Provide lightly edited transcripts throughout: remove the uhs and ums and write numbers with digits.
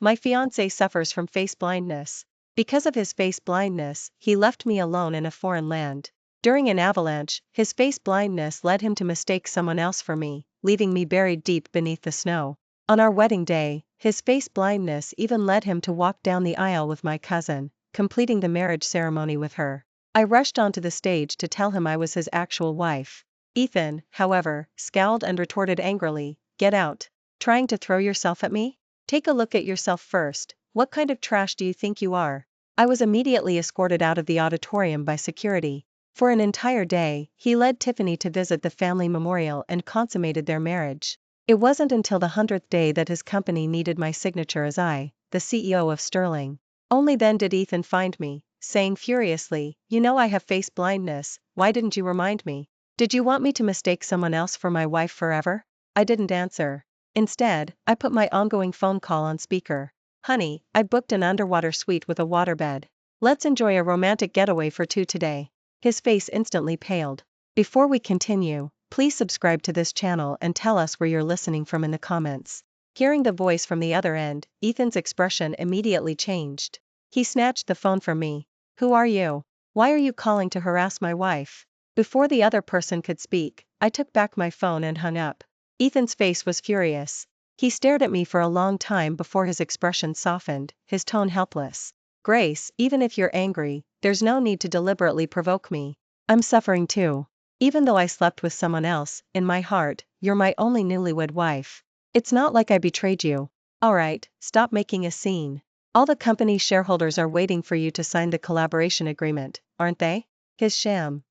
My fiancé suffers from face blindness. Because of his face blindness, he left me alone in a foreign land. During an avalanche, his face blindness led him to mistake someone else for me, leaving me buried deep beneath the snow. On our wedding day, his face blindness even led him to walk down the aisle with my cousin, completing the marriage ceremony with her. I rushed onto the stage to tell him I was his actual wife. Ethan, however, scowled and retorted angrily, "Get out. Trying to throw yourself at me? Take a look at yourself first. What kind of trash do you think you are?" I was immediately escorted out of the auditorium by security. For an entire day, he led Tiffany to visit the family memorial and consummated their marriage. It wasn't until the 100th day that his company needed my signature as I, the CEO of Sterling. Only then did Ethan find me, saying furiously, "You know I have face blindness, why didn't you remind me? Did you want me to mistake someone else for my wife forever?" I didn't answer. Instead, I put my ongoing phone call on speaker. "Honey, I booked an underwater suite with a waterbed. Let's enjoy a romantic getaway for two today." His face instantly paled. Before we continue, please subscribe to this channel and tell us where you're listening from in the comments. Hearing the voice from the other end, Ethan's expression immediately changed. He snatched the phone from me. "Who are you? Why are you calling to harass my wife?" Before the other person could speak, I took back my phone and hung up. Ethan's face was furious. He stared at me for a long time before his expression softened, his tone helpless. "Grace, even if you're angry, there's no need to deliberately provoke me. I'm suffering too. Even though I slept with someone else, in my heart, you're my only newlywed wife. It's not like I betrayed you. Alright, stop making a scene. All the company's shareholders are waiting for you to sign the collaboration agreement, aren't they?" His sham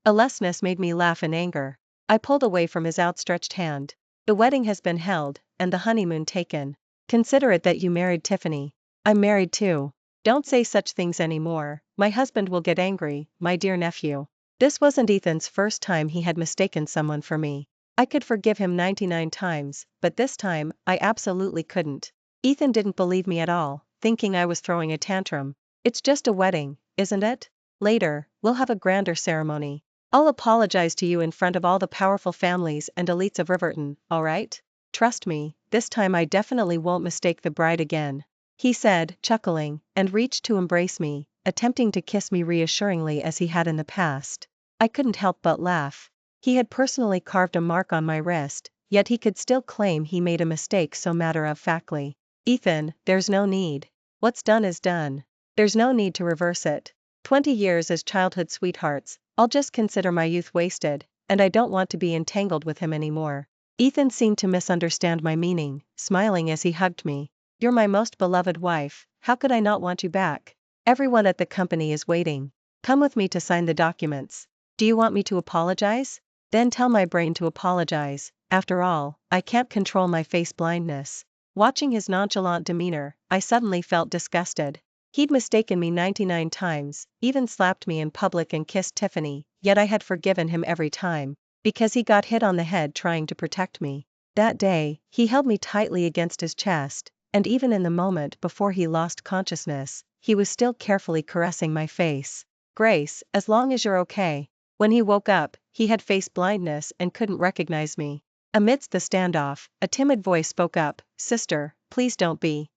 lessness made me laugh in anger. I pulled away from his outstretched hand. "The wedding has been held, and the honeymoon taken. Consider it that you married Tiffany. I'm married too. Don't say such things anymore, my husband will get angry, my dear nephew." This wasn't Ethan's first time he had mistaken someone for me. I could forgive him 99 times, but this time, I absolutely couldn't. Ethan didn't believe me at all, thinking I was throwing a tantrum. "It's just a wedding, isn't it? Later, we'll have a grander ceremony. I'll apologize to you in front of all the powerful families and elites of Riverton, alright? Trust me, this time I definitely won't mistake the bride again," he said, chuckling, and reached to embrace me, attempting to kiss me reassuringly as he had in the past. I couldn't help but laugh. He had personally carved a mark on my wrist, yet he could still claim he made a mistake so matter-of-factly. "Ethan, there's no need. What's done is done. There's no need to reverse it. 20 years as childhood sweethearts, I'll just consider my youth wasted, and I don't want to be entangled with him anymore." Ethan seemed to misunderstand my meaning, smiling as he hugged me. "You're my most beloved wife, how could I not want you back? Everyone at the company is waiting. Come with me to sign the documents. Do you want me to apologize? Then tell my brain to apologize. After all, I can't control my face blindness." Watching his nonchalant demeanor, I suddenly felt disgusted. He'd mistaken me 99 times, even slapped me in public and kissed Tiffany, yet I had forgiven him every time, because he got hit on the head trying to protect me. That day, he held me tightly against his chest, and even in the moment before he lost consciousness, he was still carefully caressing my face. "Grace, as long as you're okay." When he woke up, he had face blindness and couldn't recognize me. Amidst the standoff, a timid voice spoke up, "Sister, please don't be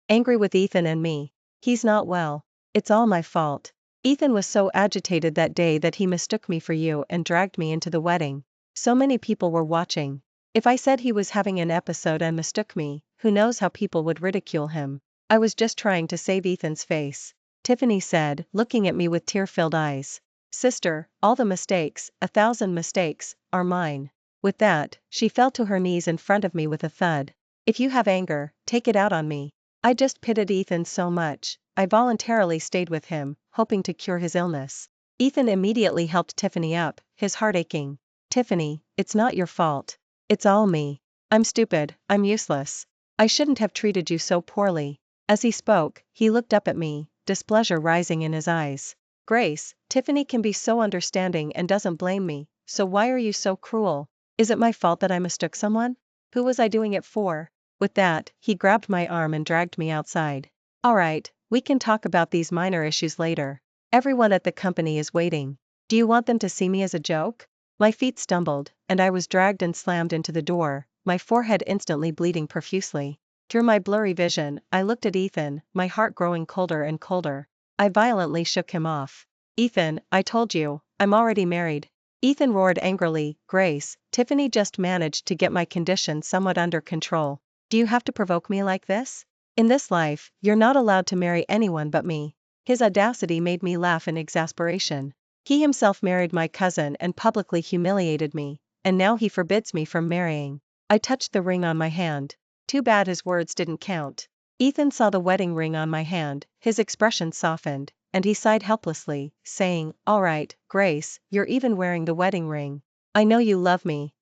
angry with Ethan and me. He's not well. It's all my fault." Ethan was so agitated that day that he mistook me for you and dragged me into the wedding. So many people were watching. If I said he was having an episode and mistook me, who knows how people would ridicule him. "I was just trying to save Ethan's face," Tiffany said, looking at me with tear-filled eyes. "Sister, all the mistakes, 1,000 mistakes, are mine." With that, she fell to her knees in front of me with a thud. "If you have anger, take it out on me." I just pitied Ethan so much, I voluntarily stayed with him, hoping to cure his illness. Ethan immediately helped Tiffany up, his heart aching. "Tiffany, it's not your fault. It's all me. I'm stupid, I'm useless. I shouldn't have treated you so poorly." As he spoke, he looked up at me, displeasure rising in his eyes. "Grace, Tiffany can be so understanding and doesn't blame me, so why are you so cruel? Is it my fault that I mistook someone? Who was I doing it for?" With that, he grabbed my arm and dragged me outside. "Alright, we can talk about these minor issues later. Everyone at the company is waiting. Do you want them to see me as a joke?" My feet stumbled, and I was dragged and slammed into the door, my forehead instantly bleeding profusely. Through my blurry vision, I looked at Ethan, my heart growing colder and colder. I violently shook him off. Ethan, I told you, I'm already married. Ethan roared angrily. Grace, Tiffany just managed to get my condition somewhat under control. Do you have to provoke me like this? In this life, you're not allowed to marry anyone but me. His audacity made me laugh in exasperation. He himself married my cousin and publicly humiliated me, and now he forbids me from marrying. I touched the ring on my hand. Too bad his words didn't count. Ethan saw the wedding ring on my hand, his expression softened, and he sighed helplessly, saying, "All right, Grace, you're even wearing the wedding ring. I know you love me.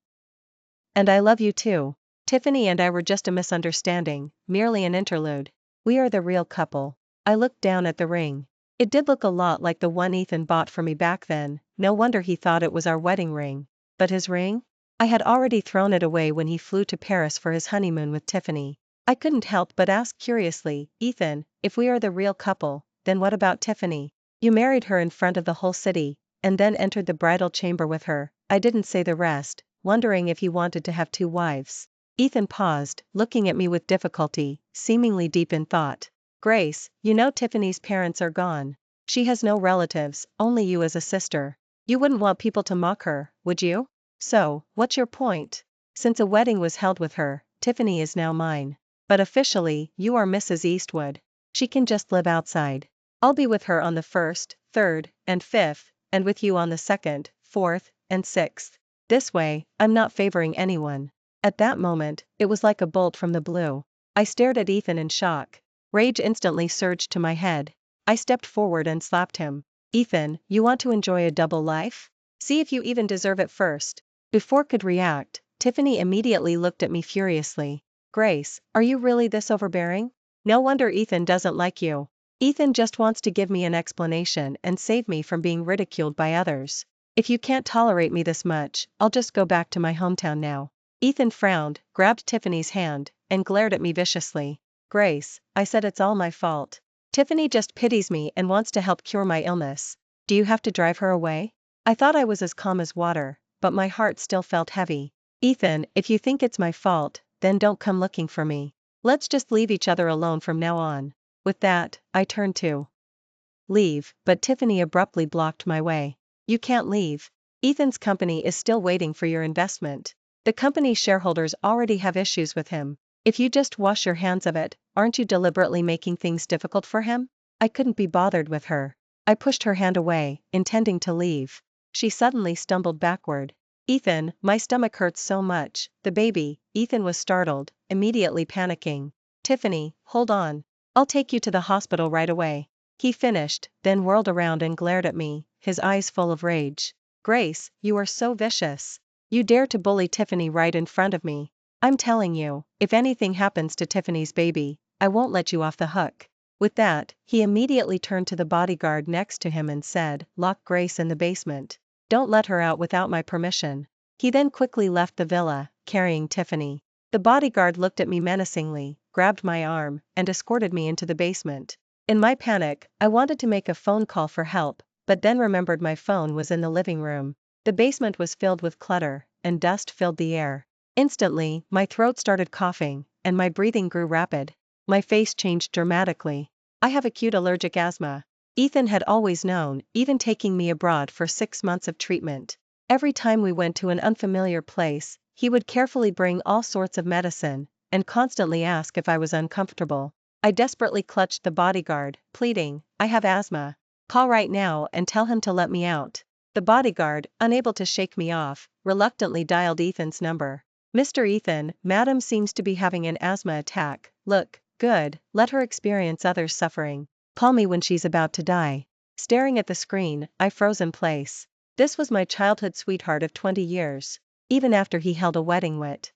And I love you too. Tiffany and I were just a misunderstanding, merely an interlude. We are the real couple." I looked down at the ring. It did look a lot like the one Ethan bought for me back then, no wonder he thought it was our wedding ring. But his ring? I had already thrown it away when he flew to Paris for his honeymoon with Tiffany. I couldn't help but ask curiously, "Ethan, if we are the real couple, then what about Tiffany? You married her in front of the whole city, and then entered the bridal chamber with her." I didn't say the rest, wondering if he wanted to have two wives. Ethan paused, looking at me with difficulty, seemingly deep in thought. "Grace, you know Tiffany's parents are gone. She has no relatives, only you as a sister. You wouldn't want people to mock her, would you? So, what's your point? Since a wedding was held with her, Tiffany is now mine. But officially, you are Mrs. Eastwood. She can just live outside. I'll be with her on the 1st, 3rd, and 5th, and with you on the 2nd, 4th, and 6th. This way, I'm not favoring anyone." At that moment, it was like a bolt from the blue. I stared at Ethan in shock. Rage instantly surged to my head. I stepped forward and slapped him. "Ethan, you want to enjoy a double life? See if you even deserve it first." Before could react, Tiffany immediately looked at me furiously. "Grace, are you really this overbearing? No wonder Ethan doesn't like you. Ethan just wants to give me an explanation and save me from being ridiculed by others. If you can't tolerate me this much, I'll just go back to my hometown now." Ethan frowned, grabbed Tiffany's hand, and glared at me viciously. "Grace, I said it's all my fault. Tiffany just pities me and wants to help cure my illness. Do you have to drive her away?" I thought I was as calm as water, but my heart still felt heavy. "Ethan, if you think it's my fault, then don't come looking for me. Let's just leave each other alone from now on." With that, I turned to leave, but Tiffany abruptly blocked my way. "You can't leave. Ethan's company is still waiting for your investment. The company's shareholders already have issues with him. If you just wash your hands of it, aren't you deliberately making things difficult for him?" I couldn't be bothered with her. I pushed her hand away, intending to leave. She suddenly stumbled backward. "Ethan, my stomach hurts so much." "The baby." Ethan was startled, immediately panicking. "Tiffany, hold on. I'll take you to the hospital right away." He finished, then whirled around and glared at me, his eyes full of rage. "Grace, you are so vicious. You dare to bully Tiffany right in front of me. I'm telling you, if anything happens to Tiffany's baby, I won't let you off the hook." With that, he immediately turned to the bodyguard next to him and said, "Lock Grace in the basement. Don't let her out without my permission." He then quickly left the villa, carrying Tiffany. The bodyguard looked at me menacingly, grabbed my arm, and escorted me into the basement. In my panic, I wanted to make a phone call for help, but then remembered my phone was in the living room. The basement was filled with clutter, and dust filled the air. Instantly, my throat started coughing, and my breathing grew rapid. My face changed dramatically. I have acute allergic asthma. Ethan had always known, even taking me abroad for 6 months of treatment. Every time we went to an unfamiliar place, he would carefully bring all sorts of medicine, and constantly ask if I was uncomfortable. I desperately clutched the bodyguard, pleading, "I have asthma. Call right now and tell him to let me out." The bodyguard, unable to shake me off, reluctantly dialed Ethan's number. "Mr. Ethan, Madam seems to be having an asthma attack. Look, good, let her experience others' suffering. Call me when she's about to die." Staring at the screen, I froze in place. This was my childhood sweetheart of 20 years. Even after he held a wedding with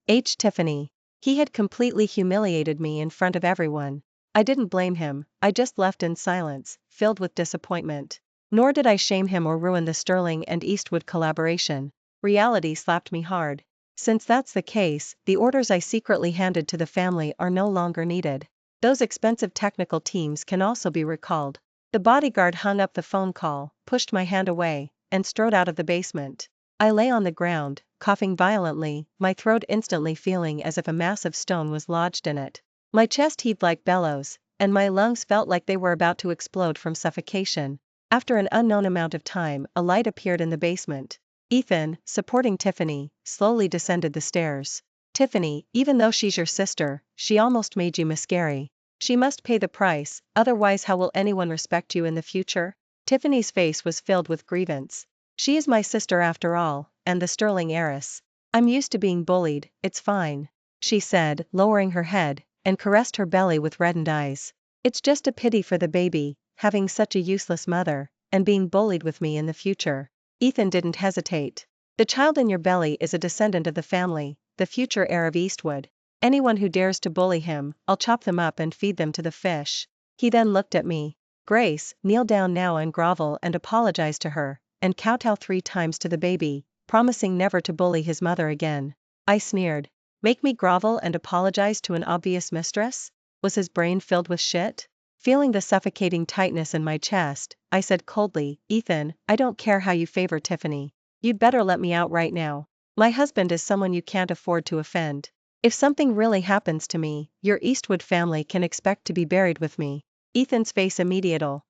Tiffany, he had completely humiliated me in front of everyone. I didn't blame him, I just left in silence, filled with disappointment. Nor did I shame him or ruin the Sterling and Eastwood collaboration. Reality slapped me hard. Since that's the case, the orders I secretly handed to the family are no longer needed. Those expensive technical teams can also be recalled. The bodyguard hung up the phone call, pushed my hand away, and strode out of the basement. I lay on the ground, coughing violently, my throat instantly feeling as if a massive stone was lodged in it. My chest heaved like bellows, and my lungs felt like they were about to explode from suffocation. After an unknown amount of time, a light appeared in the basement. Ethan, supporting Tiffany, slowly descended the stairs. Tiffany, even though she's your sister, she almost made you miscarry. She must pay the price, otherwise how will anyone respect you in the future? Tiffany's face was filled with grievance. She is my sister after all, and the sterling heiress. I'm used to being bullied, it's fine, she said, lowering her head, and caressed her belly with reddened eyes. It's just a pity for the baby, having such a useless mother, and being bullied with me in the future. Ethan didn't hesitate. The child in your belly is a descendant of the family, the future heir of Eastwood. Anyone who dares to bully him, I'll chop them up and feed them to the fish. He then looked at me. Grace, kneel down now and grovel and apologize to her, and kowtow 3 times to the baby, promising never to bully his mother again. I sneered. Make me grovel and apologize to an obvious mistress? Was his brain filled with shit? Feeling the suffocating tightness in my chest, I said coldly, Ethan, I don't care how you favor Tiffany. You'd better let me out right now. My husband is someone you can't afford to offend. If something really happens to me, your Eastwood family can expect to be buried with me. Ethan's face immediately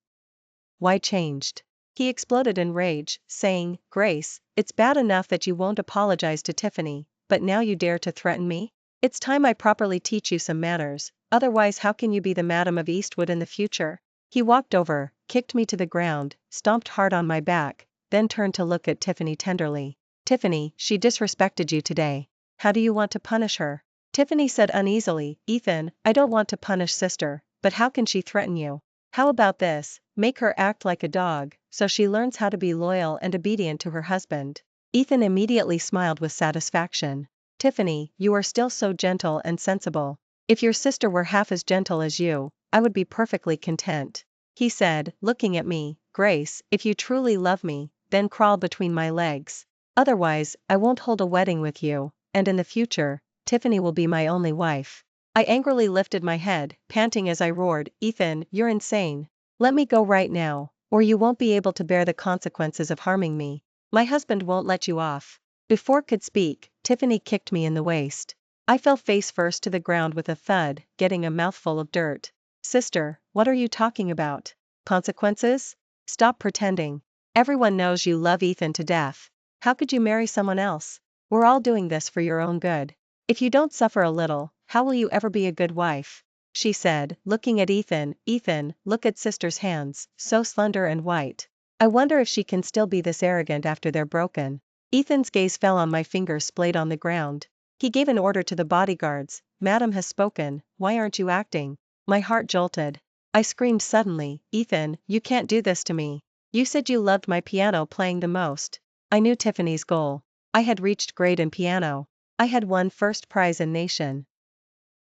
why changed. He exploded in rage, saying, Grace, it's bad enough that you won't apologize to Tiffany, but now you dare to threaten me? It's time I properly teach you some manners, otherwise how can you be the Madam of Eastwood in the future? He walked over, kicked me to the ground, stomped hard on my back, then turned to look at Tiffany tenderly. Tiffany, she disrespected you today. How do you want to punish her? Tiffany said uneasily, Ethan, I don't want to punish sister, but how can she threaten you? How about this, make her act like a dog, so she learns how to be loyal and obedient to her husband. Ethan immediately smiled with satisfaction. Tiffany, you are still so gentle and sensible. If your sister were half as gentle as you, I would be perfectly content. He said, looking at me, Grace, if you truly love me, then crawl between my legs. Otherwise, I won't hold a wedding with you, and in the future, Tiffany will be my only wife. I angrily lifted my head, panting as I roared, Ethan, you're insane. Let me go right now, or you won't be able to bear the consequences of harming me. My husband won't let you off. Before could speak, Tiffany kicked me in the waist. I fell face first to the ground with a thud, getting a mouthful of dirt. Sister, what are you talking about? Consequences? Stop pretending. Everyone knows you love Ethan to death. How could you marry someone else? We're all doing this for your own good. If you don't suffer a little, how will you ever be a good wife? She said, looking at Ethan, Ethan, look at sister's hands, so slender and white. I wonder if she can still be this arrogant after they're broken. Ethan's gaze fell on my fingers splayed on the ground. He gave an order to the bodyguards, Madam has spoken, why aren't you acting? My heart jolted. I screamed suddenly, Ethan, you can't do this to me. You said you loved my piano playing the most. I knew Tiffany's goal. I had reached grade in piano. I had won first prize in nation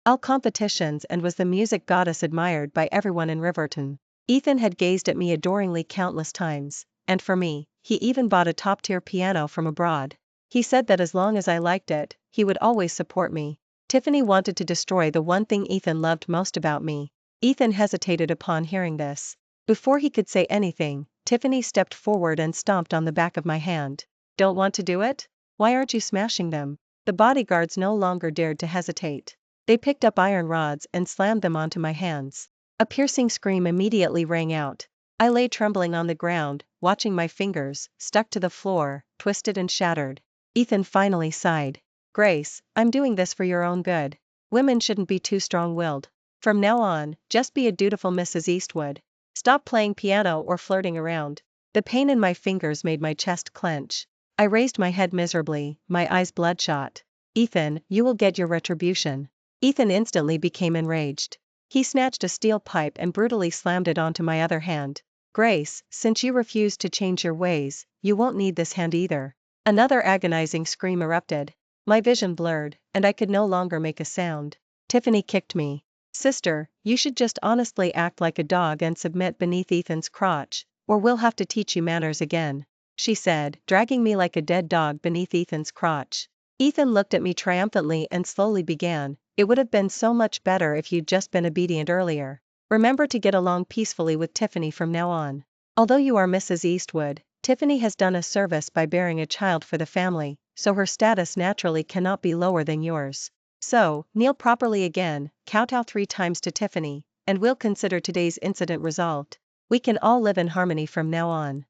all competitions and was the music goddess admired by everyone in Riverton. Ethan had gazed at me adoringly countless times, and for me, he even bought a top-tier piano from abroad. He said that as long as I liked it, he would always support me. Tiffany wanted to destroy the one thing Ethan loved most about me. Ethan hesitated upon hearing this. Before he could say anything, Tiffany stepped forward and stomped on the back of my hand. Don't want to do it? Why aren't you smashing them? The bodyguards no longer dared to hesitate. They picked up iron rods and slammed them onto my hands. A piercing scream immediately rang out. I lay trembling on the ground, watching my fingers, stuck to the floor, twisted and shattered. Ethan finally sighed. Grace, I'm doing this for your own good. Women shouldn't be too strong-willed. From now on, just be a dutiful Mrs. Eastwood. Stop playing piano or flirting around. The pain in my fingers made my chest clench. I raised my head miserably, my eyes bloodshot. Ethan, you will get your retribution. Ethan instantly became enraged. He snatched a steel pipe and brutally slammed it onto my other hand. Grace, since you refuse to change your ways, you won't need this hand either. Another agonizing scream erupted. My vision blurred, and I could no longer make a sound. Tiffany kicked me. Sister, you should just honestly act like a dog and submit beneath Ethan's crotch, or we'll have to teach you manners again, she said, dragging me like a dead dog beneath Ethan's crotch. Ethan looked at me triumphantly and slowly began, it would have been so much better if you'd just been obedient earlier. Remember to get along peacefully with Tiffany from now on. Although you are Mrs. Eastwood, Tiffany has done a service by bearing a child for the family, so her status naturally cannot be lower than yours. So, kneel properly again, kowtow 3 times to Tiffany, and we'll consider today's incident resolved. We can all live in harmony from now on.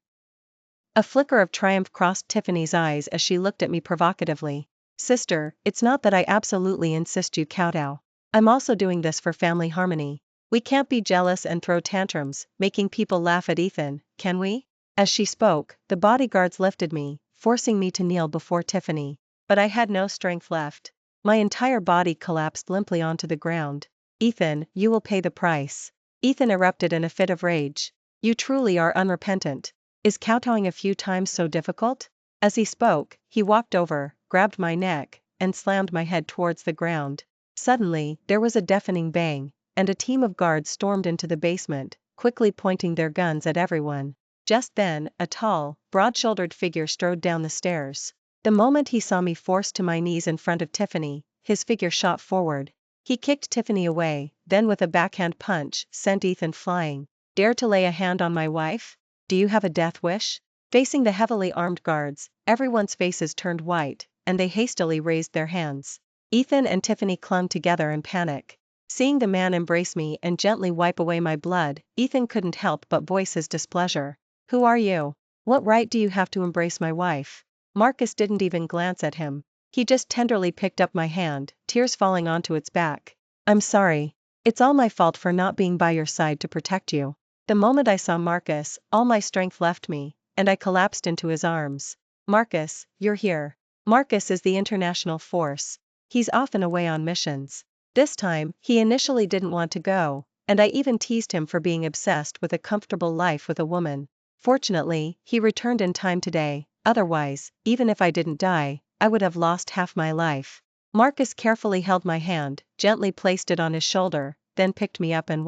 A flicker of triumph crossed Tiffany's eyes as she looked at me provocatively. Sister, it's not that I absolutely insist you kowtow. I'm also doing this for family harmony. We can't be jealous and throw tantrums, making people laugh at Ethan, can we? As she spoke, the bodyguards lifted me, forcing me to kneel before Tiffany. But I had no strength left. My entire body collapsed limply onto the ground. Ethan, you will pay the price. Ethan erupted in a fit of rage. You truly are unrepentant. Is kowtowing a few times so difficult? As he spoke, he walked over, grabbed my neck, and slammed my head towards the ground. Suddenly, there was a deafening bang, and a team of guards stormed into the basement, quickly pointing their guns at everyone. Just then, a tall, broad-shouldered figure strode down the stairs. The moment he saw me forced to my knees in front of Tiffany, his figure shot forward. He kicked Tiffany away, then with a backhand punch, sent Ethan flying. Dare to lay a hand on my wife? Do you have a death wish? Facing the heavily armed guards, everyone's faces turned white, and they hastily raised their hands. Ethan and Tiffany clung together in panic. Seeing the man embrace me and gently wipe away my blood, Ethan couldn't help but voice his displeasure. Who are you? What right do you have to embrace my wife? Marcus didn't even glance at him. He just tenderly picked up my hand, tears falling onto its back. I'm sorry. It's all my fault for not being by your side to protect you. The moment I saw Marcus, all my strength left me, and I collapsed into his arms. Marcus, you're here. Marcus is the international force. He's often away on missions. This time, he initially didn't want to go, and I even teased him for being obsessed with a comfortable life with a woman. Fortunately, he returned in time today, otherwise, even if I didn't die, I would have lost half my life. Marcus carefully held my hand, gently placed it on his shoulder, then picked me up and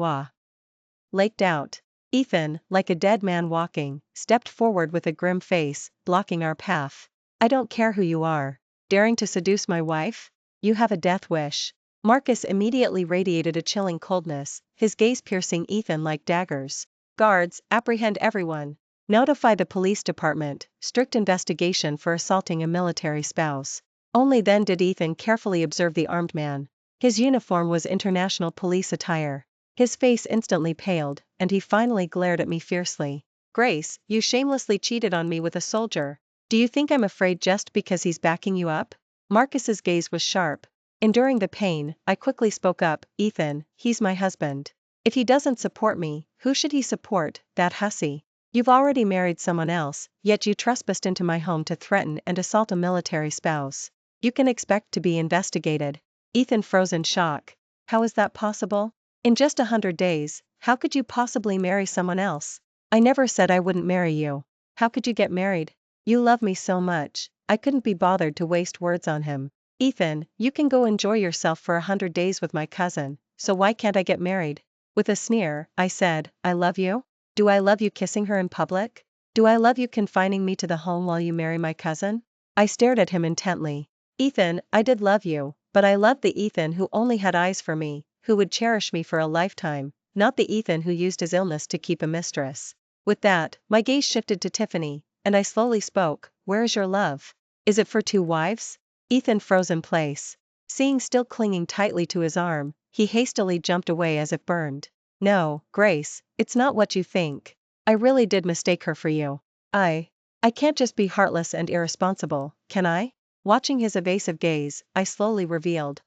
laked out. Ethan, like a dead man walking, stepped forward with a grim face, blocking our path. I don't care who you are. Daring to seduce my wife? You have a death wish. Marcus immediately radiated a chilling coldness, his gaze piercing Ethan like daggers. Guards, apprehend everyone. Notify the police department, strict investigation for assaulting a military spouse. Only then did Ethan carefully observe the armed man. His uniform was international police attire. His face instantly paled, and he finally glared at me fiercely. Grace, you shamelessly cheated on me with a soldier. Do you think I'm afraid just because he's backing you up? Marcus's gaze was sharp. Enduring the pain, I quickly spoke up. Ethan, he's my husband. If he doesn't support me, who should he support, that hussy? You've already married someone else, yet you trespassed into my home to threaten and assault a military spouse. You can expect to be investigated. Ethan froze in shock. How is that possible? In just 100 days, how could you possibly marry someone else? I never said I wouldn't marry you. How could you get married? You love me so much, I couldn't be bothered to waste words on him. Ethan, you can go enjoy yourself for 100 days with my cousin, so why can't I get married? With a sneer, I said, I love you? Do I love you kissing her in public? Do I love you confining me to the home while you marry my cousin? I stared at him intently. Ethan, I did love you, but I loved the Ethan who only had eyes for me, who would cherish me for a lifetime, not the Ethan who used his illness to keep a mistress. With that, my gaze shifted to Tiffany, and I slowly spoke, where is your love? Is it for 2 wives? Ethan froze in place. Seeing still clinging tightly to his arm, he hastily jumped away as if burned. No, Grace, it's not what you think. I really did mistake her for you. I can't just be heartless and irresponsible, can I? Watching his evasive gaze, I slowly revealed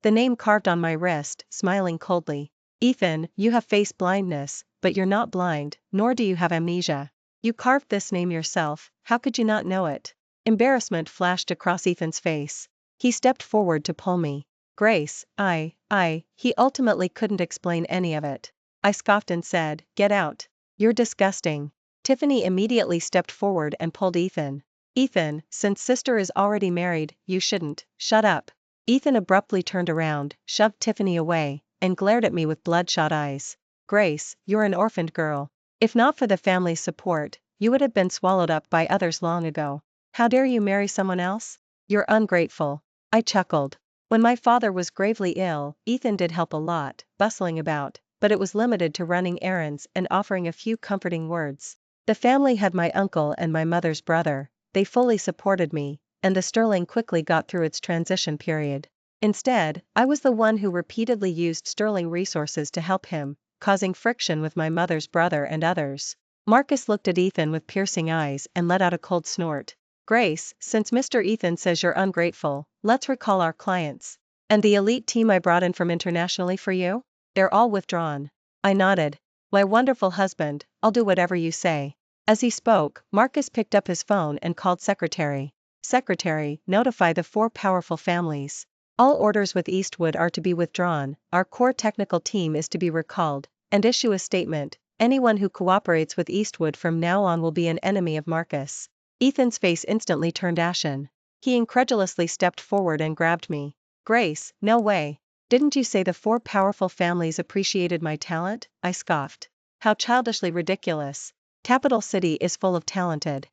the name carved on my wrist, smiling coldly. Ethan, you have face blindness, but you're not blind, nor do you have amnesia. You carved this name yourself, how could you not know it? Embarrassment flashed across Ethan's face. He stepped forward to pull me. Grace, he ultimately couldn't explain any of it. I scoffed and said, get out. You're disgusting. Tiffany immediately stepped forward and pulled Ethan. Ethan, since sister is already married, you shouldn't. Shut up. Ethan abruptly turned around, shoved Tiffany away, and glared at me with bloodshot eyes. Grace, you're an orphaned girl. If not for the family's support, you would have been swallowed up by others long ago. How dare you marry someone else? You're ungrateful. I chuckled. When my father was gravely ill, Ethan did help a lot, bustling about, but it was limited to running errands and offering a few comforting words. The family had my uncle and my mother's brother, they fully supported me, and the sterling quickly got through its transition period. Instead, I was the one who repeatedly used sterling resources to help him, causing friction with my mother's brother and others. Marcus looked at Ethan with piercing eyes and let out a cold snort. Grace, since Mr. Ethan says you're ungrateful, let's recall our clients. And the elite team I brought in from internationally for you? They're all withdrawn. I nodded. My wonderful husband, I'll do whatever you say. As he spoke, Marcus picked up his phone and called secretary. Secretary, notify the 4 powerful families. All orders with Eastwood are to be withdrawn, our core technical team is to be recalled, and issue a statement. Anyone who cooperates with Eastwood from now on will be an enemy of Marcus. Ethan's face instantly turned ashen. He incredulously stepped forward and grabbed me. Grace, no way. Didn't you say the 4 powerful families appreciated my talent? I scoffed. How childishly ridiculous. Capital City is full of talented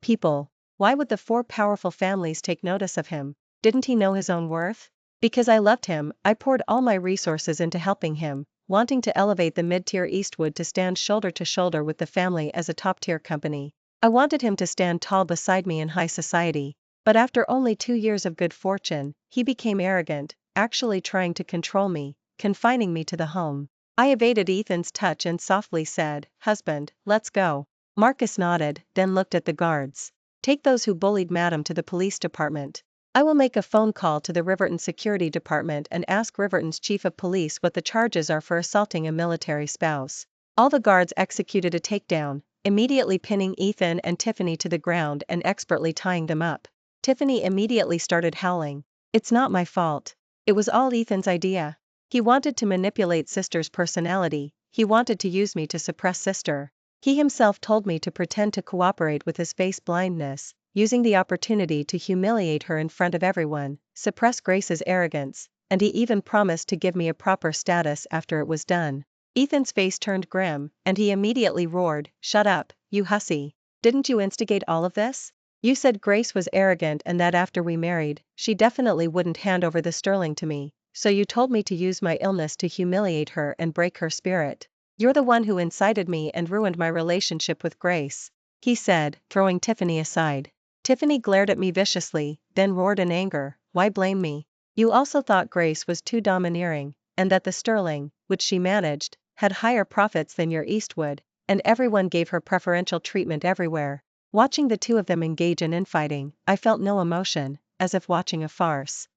people. Why would the 4 powerful families take notice of him? Didn't he know his own worth? Because I loved him, I poured all my resources into helping him, wanting to elevate the mid-tier Eastwood to stand shoulder to shoulder with the family as a top-tier company. I wanted him to stand tall beside me in high society. But after only 2 years of good fortune, he became arrogant, actually trying to control me, confining me to the home. I evaded Ethan's touch and softly said, "Husband, let's go." Marcus nodded, then looked at the guards. Take those who bullied Madam to the police department. I will make a phone call to the Riverton Security Department and ask Riverton's chief of police what the charges are for assaulting a military spouse. All the guards executed a takedown, immediately pinning Ethan and Tiffany to the ground and expertly tying them up. Tiffany immediately started howling. It's not my fault. It was all Ethan's idea. He wanted to manipulate Sister's personality, he wanted to use me to suppress Sister. He himself told me to pretend to cooperate with his face blindness, using the opportunity to humiliate her in front of everyone, suppress Grace's arrogance, and he even promised to give me a proper status after it was done. Ethan's face turned grim, and he immediately roared, "Shut up, you hussy. Didn't you instigate all of this? You said Grace was arrogant and that after we married, she definitely wouldn't hand over the sterling to me. So you told me to use my illness to humiliate her and break her spirit. You're the one who incited me and ruined my relationship with Grace," he said, throwing Tiffany aside. Tiffany glared at me viciously, then roared in anger, "Why blame me? You also thought Grace was too domineering, and that the sterling, which she managed, had higher profits than your Eastwood, and everyone gave her preferential treatment everywhere." Watching the 2 of them engage in infighting, I felt no emotion, as if watching a farce.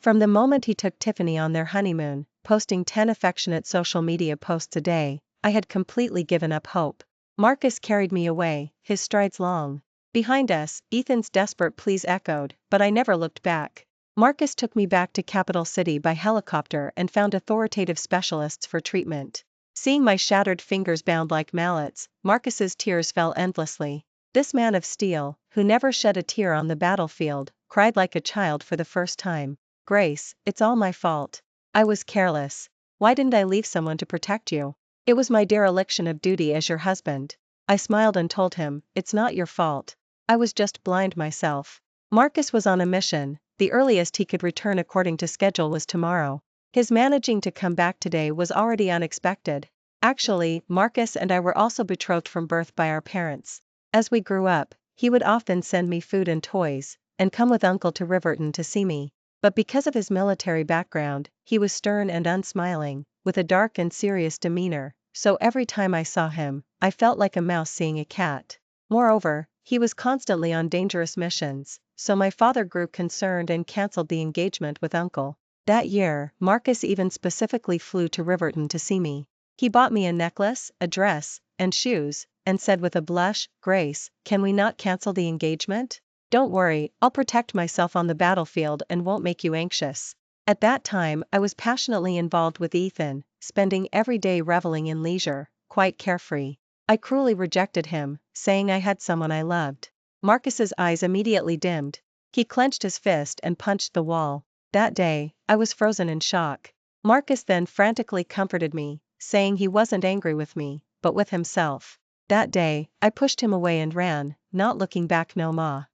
From the moment he took Tiffany on their honeymoon, posting 10 affectionate social media posts a day, I had completely given up hope. Marcus carried me away, his strides long. Behind us, Ethan's desperate pleas echoed, but I never looked back. Marcus took me back to Capital City by helicopter and found authoritative specialists for treatment. Seeing my shattered fingers bound like mallets, Marcus's tears fell endlessly. This man of steel, who never shed a tear on the battlefield, cried like a child for the first time. Grace, it's all my fault. I was careless. Why didn't I leave someone to protect you? It was my dereliction of duty as your husband. I smiled and told him, it's not your fault. I was just blind myself. Marcus was on a mission. The earliest he could return according to schedule was tomorrow. His managing to come back today was already unexpected. Actually, Marcus and I were also betrothed from birth by our parents. As we grew up, he would often send me food and toys, and come with Uncle to Riverton to see me. But because of his military background, he was stern and unsmiling, with a dark and serious demeanor, so every time I saw him, I felt like a mouse seeing a cat. Moreover, he was constantly on dangerous missions, so my father grew concerned and cancelled the engagement with Uncle. That year, Marcus even specifically flew to Riverton to see me. He bought me a necklace, a dress, and shoes, and said with a blush, "Grace, can we not cancel the engagement? Don't worry, I'll protect myself on the battlefield and won't make you anxious." At that time I was passionately involved with Ethan, spending every day reveling in leisure, quite carefree. I cruelly rejected him, saying I had someone I loved. Marcus's eyes immediately dimmed. He clenched his fist and punched the wall. That day, I was frozen in shock. Marcus then frantically comforted me, saying he wasn't angry with me, but with himself. That day, I pushed him away and ran, not looking back no more.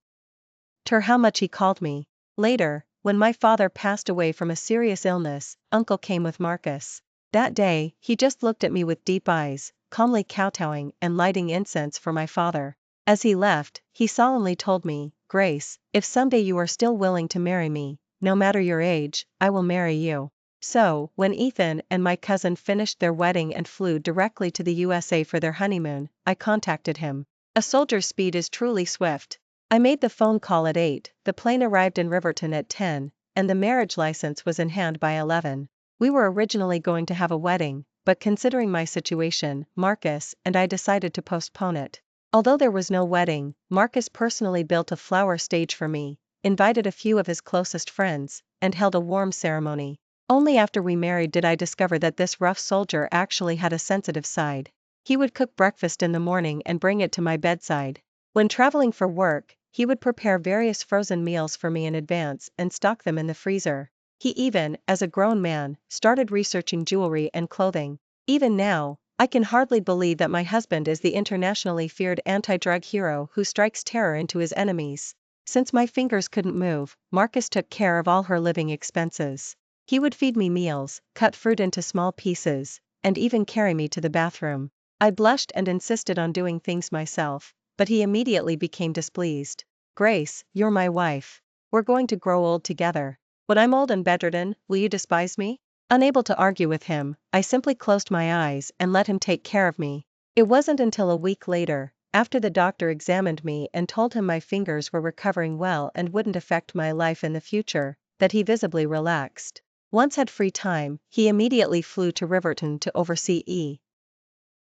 How much he called me. Later, when my father passed away from a serious illness, Uncle came with Marcus. That day, he just looked at me with deep eyes, calmly kowtowing and lighting incense for my father. As he left, he solemnly told me, "Grace, if someday you are still willing to marry me, no matter your age, I will marry you." So, when Ethan and my cousin finished their wedding and flew directly to the USA for their honeymoon, I contacted him. A soldier's speed is truly swift. I made the phone call at 8, the plane arrived in Riverton at 10, and the marriage license was in hand by 11. We were originally going to have a wedding, but considering my situation, Marcus and I decided to postpone it. Although there was no wedding, Marcus personally built a flower stage for me, invited a few of his closest friends, and held a warm ceremony. Only after we married did I discover that this rough soldier actually had a sensitive side. He would cook breakfast in the morning and bring it to my bedside. When traveling for work, he would prepare various frozen meals for me in advance and stock them in the freezer. He even, as a grown man, started researching jewelry and clothing. Even now, I can hardly believe that my husband is the internationally feared anti-drug hero who strikes terror into his enemies. Since my fingers couldn't move, Marcus took care of all her living expenses. He would feed me meals, cut fruit into small pieces, and even carry me to the bathroom. I blushed and insisted on doing things myself, but he immediately became displeased. "Grace, you're my wife. We're going to grow old together. When I'm old and bedridden, will you despise me?" Unable to argue with him, I simply closed my eyes and let him take care of me. It wasn't until a week later, after the doctor examined me and told him my fingers were recovering well and wouldn't affect my life in the future, that he visibly relaxed. Once had free time, he immediately flew to Riverton to oversee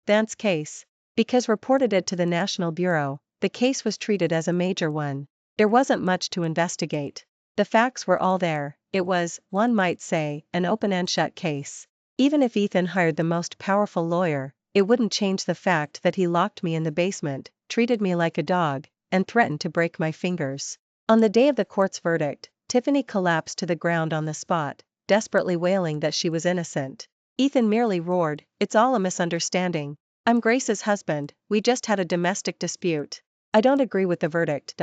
Dan's case. Because reported it to the National Bureau, the case was treated as a major one. There wasn't much to investigate. The facts were all there. It was, one might say, an open and shut case. Even if Ethan hired the most powerful lawyer, it wouldn't change the fact that he locked me in the basement, treated me like a dog, and threatened to break my fingers. On the day of the court's verdict, Tiffany collapsed to the ground on the spot, desperately wailing that she was innocent. Ethan merely roared, "It's all a misunderstanding. I'm Grace's husband, we just had a domestic dispute. I don't agree with the verdict."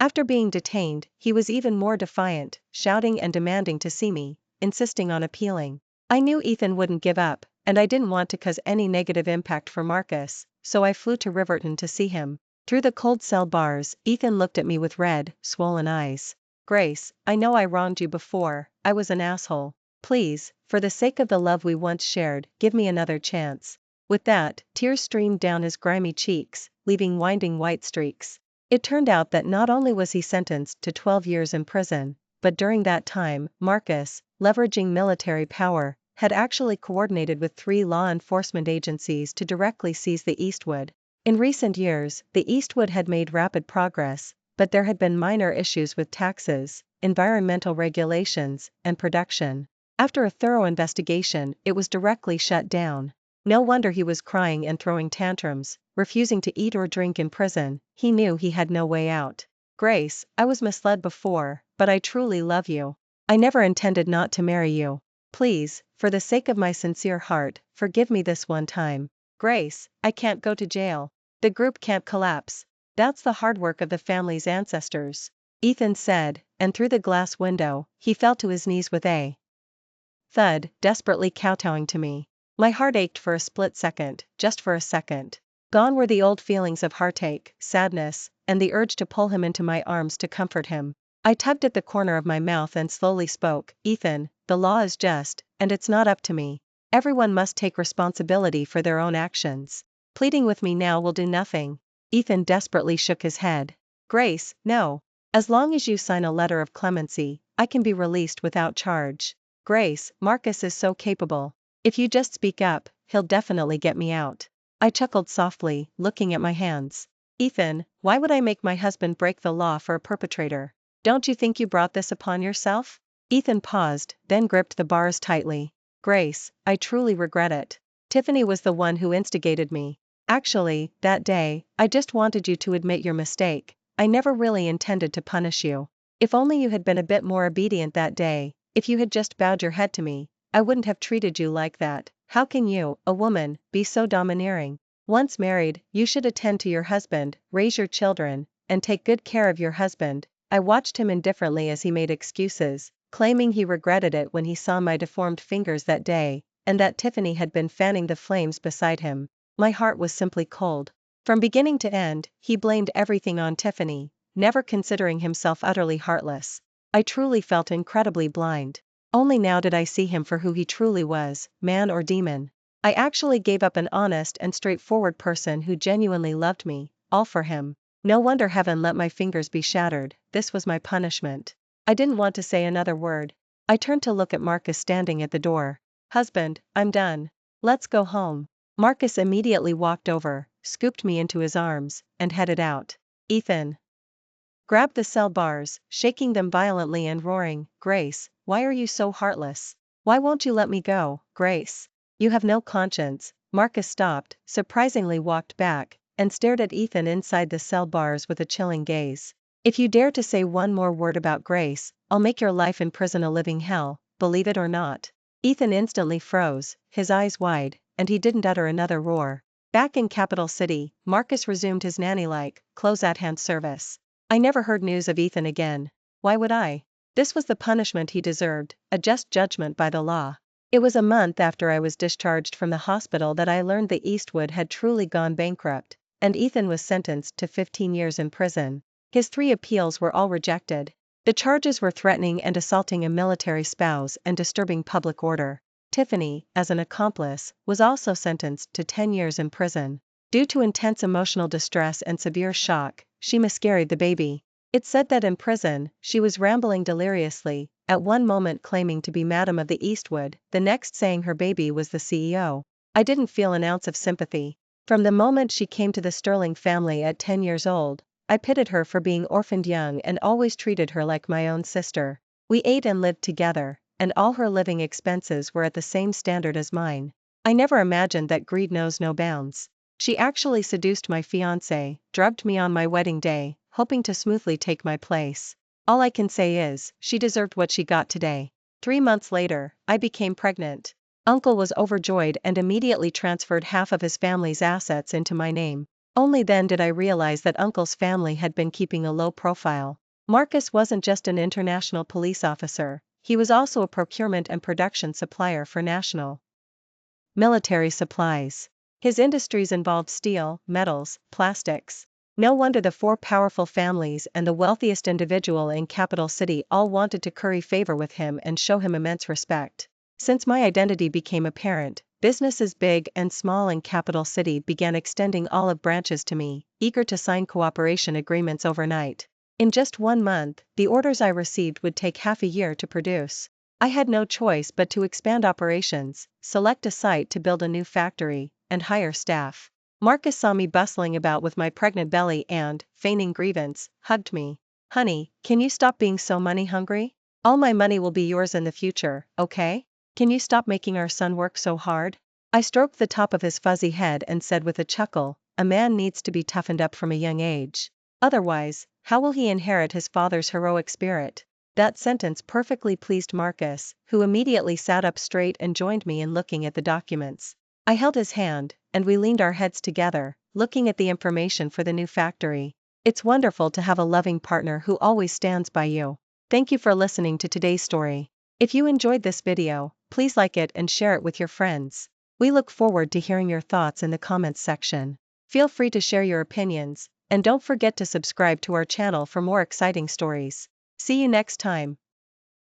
After being detained, he was even more defiant, shouting and demanding to see me, insisting on appealing. I knew Ethan wouldn't give up, and I didn't want to cause any negative impact for Marcus, so I flew to Riverton to see him. Through the cold cell bars, Ethan looked at me with red, swollen eyes. "Grace, I know I wronged you before, I was an asshole. Please, for the sake of the love we once shared, give me another chance." With that, tears streamed down his grimy cheeks, leaving winding white streaks. It turned out that not only was he sentenced to 12 years in prison, but during that time, Marcus, leveraging military power, had actually coordinated with 3 law enforcement agencies to directly seize the Eastwood. In recent years, the Eastwood had made rapid progress, but there had been minor issues with taxes, environmental regulations, and production. After a thorough investigation, it was directly shut down. No wonder he was crying and throwing tantrums, refusing to eat or drink in prison. He knew he had no way out. "Grace, I was misled before, but I truly love you. I never intended not to marry you. Please, for the sake of my sincere heart, forgive me this one time. Grace, I can't go to jail. The group can't collapse. That's the hard work of the family's ancestors," Ethan said, and through the glass window, he fell to his knees with a thud, desperately kowtowing to me. My heart ached for a split second, just for a second. Gone were the old feelings of heartache, sadness, and the urge to pull him into my arms to comfort him. I tugged at the corner of my mouth and slowly spoke, "Ethan, the law is just, and it's not up to me. Everyone must take responsibility for their own actions. Pleading with me now will do nothing." Ethan desperately shook his head. "Grace, no. As long as you sign a letter of clemency, I can be released without charge. Grace, Marcus is so capable. If you just speak up, he'll definitely get me out." I chuckled softly, looking at my hands. "Ethan, why would I make my husband break the law for a perpetrator? Don't you think you brought this upon yourself?" Ethan paused, then gripped the bars tightly. "Grace, I truly regret it. Tiffany was the one who instigated me. Actually, that day, I just wanted you to admit your mistake. I never really intended to punish you. If only you had been a bit more obedient that day, if you had just bowed your head to me, I wouldn't have treated you like that. How can you, a woman, be so domineering? Once married, you should attend to your husband, raise your children, and take good care of your husband." I watched him indifferently as he made excuses, claiming he regretted it when he saw my deformed fingers that day, and that Tiffany had been fanning the flames beside him. My heart was simply cold. From beginning to end, he blamed everything on Tiffany, never considering himself utterly heartless. I truly felt incredibly blind. Only now did I see him for who he truly was, man or demon. I actually gave up an honest and straightforward person who genuinely loved me, all for him. No wonder heaven let my fingers be shattered. This was my punishment. I didn't want to say another word. I turned to look at Marcus standing at the door. Husband, I'm done. Let's go home. Marcus immediately walked over, scooped me into his arms, and headed out. Ethan grabbed the cell bars, shaking them violently and roaring, Grace, why are you so heartless? Why won't you let me go, Grace? You have no conscience. Marcus stopped, surprisingly walked back, and stared at Ethan inside the cell bars with a chilling gaze. If you dare to say one more word about Grace, I'll make your life in prison a living hell, believe it or not. Ethan instantly froze, his eyes wide, and he didn't utter another roar. Back in Capital City, Marcus resumed his nanny-like, close-at-hand service. I never heard news of Ethan again. Why would I? This was the punishment he deserved, a just judgment by the law. It was a month after I was discharged from the hospital that I learned the Eastwood had truly gone bankrupt, and Ethan was sentenced to 15 years in prison. His 3 appeals were all rejected. The charges were threatening and assaulting a military spouse and disturbing public order. Tiffany, as an accomplice, was also sentenced to 10 years in prison. Due to intense emotional distress and severe shock, she miscarried the baby. It's said that in prison, she was rambling deliriously, at one moment claiming to be Madam of the Eastwood, the next saying her baby was the CEO. I didn't feel an ounce of sympathy. From the moment she came to the Sterling family at 10 years old, I pitied her for being orphaned young and always treated her like my own sister. We ate and lived together, and all her living expenses were at the same standard as mine. I never imagined that greed knows no bounds. She actually seduced my fiancé, drugged me on my wedding day, hoping to smoothly take my place. All I can say is, she deserved what she got today. 3 months later, I became pregnant. Uncle was overjoyed and immediately transferred half of his family's assets into my name. Only then did I realize that Uncle's family had been keeping a low profile. Marcus wasn't just an international police officer, he was also a procurement and production supplier for national military supplies. His industries involved steel, metals, plastics. No wonder the 4 powerful families and the wealthiest individual in Capital City all wanted to curry favor with him and show him immense respect. Since my identity became apparent, businesses big and small in Capital City began extending olive branches to me, eager to sign cooperation agreements overnight. In just 1 month, the orders I received would take half a year to produce. I had no choice but to expand operations, select a site to build a new factory, and hire staff. Marcus saw me bustling about with my pregnant belly and, feigning grievance, hugged me. Honey, can you stop being so money hungry? All my money will be yours in the future, okay? Can you stop making our son work so hard? I stroked the top of his fuzzy head and said with a chuckle, a man needs to be toughened up from a young age. Otherwise, how will he inherit his father's heroic spirit? That sentence perfectly pleased Marcus, who immediately sat up straight and joined me in looking at the documents. I held his hand, and we leaned our heads together, looking at the information for the new factory. It's wonderful to have a loving partner who always stands by you. Thank you for listening to today's story. If you enjoyed this video, please like it and share it with your friends. We look forward to hearing your thoughts in the comments section. Feel free to share your opinions, and don't forget to subscribe to our channel for more exciting stories. See you next time.